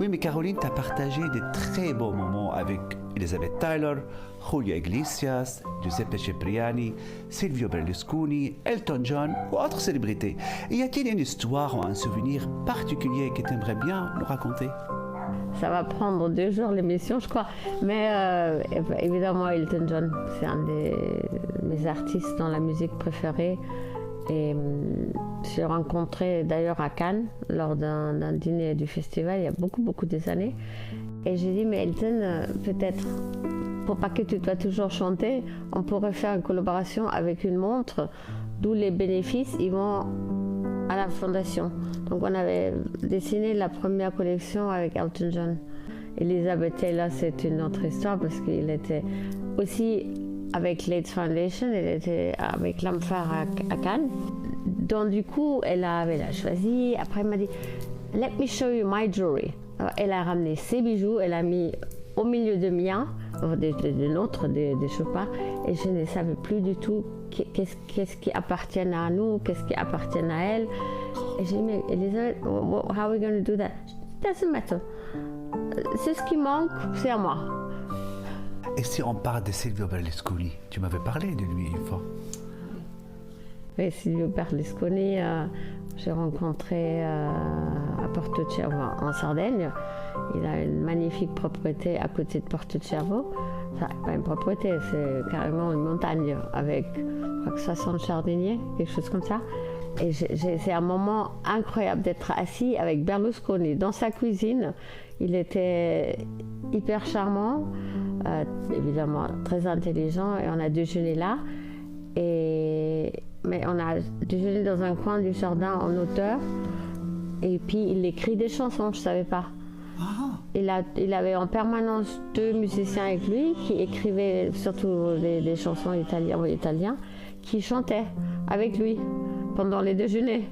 Oui, mais Caroline, tu as partagé des très beaux moments avec Elizabeth Taylor, Julio Iglesias, Giuseppe Cipriani, Silvio Berlusconi, Elton John ou autres célébrités. Y a-t-il une histoire ou un souvenir particulier que tu aimerais bien nous raconter? Ça va prendre 2 jours l'émission, je crois. Mais évidemment, Elton John, c'est un de mes artistes dans la musique préférée. Et j'ai rencontré d'ailleurs à Cannes, lors d'un dîner du festival, il y a beaucoup des années. Et j'ai dit, mais Elton, peut-être, pour pas que tu dois toujours chanter, on pourrait faire une collaboration avec une montre, d'où les bénéfices, ils vont à la fondation. Donc on avait dessiné la première collection avec Elton John. Elizabeth Taylor, c'est une autre histoire parce qu'il était aussi avec l'AIDS Foundation, il était avec l'Homme Phare à Cannes. Donc du coup, elle a choisi. Après, elle m'a dit, let me show you my jewelry. Alors, elle a ramené ses bijoux, elle a mis au milieu de mien, de nôtres, des chopins, et je ne savais plus du tout qu'est-ce qui appartient à nous, qu'est-ce qui appartient à elle. Et j'ai dit, mais Elizabeth, how are we going to do that? It doesn't matter. C'est ce qui manque, c'est à moi. Et si on parle de Silvio Berlusconi, tu m'avais parlé de lui une fois. Oui, Silvio Berlusconi, j'ai rencontré à Porto Cervo en Sardaigne. Il a une magnifique propriété à côté de Porto Cervo. Enfin, pas une propriété, c'est carrément une montagne avec, je crois que 60 jardiniers, quelque chose comme ça. Et c'est un moment incroyable d'être assis avec Berlusconi dans sa cuisine. Il était hyper charmant, évidemment très intelligent, et on a déjeuné là. Mais on a déjeuné dans un coin du jardin en hauteur. Et puis il écrit des chansons, je ne savais pas. Il avait en permanence 2 musiciens avec lui qui écrivaient surtout des chansons italiennes, qui chantaient avec lui pendant les déjeuners.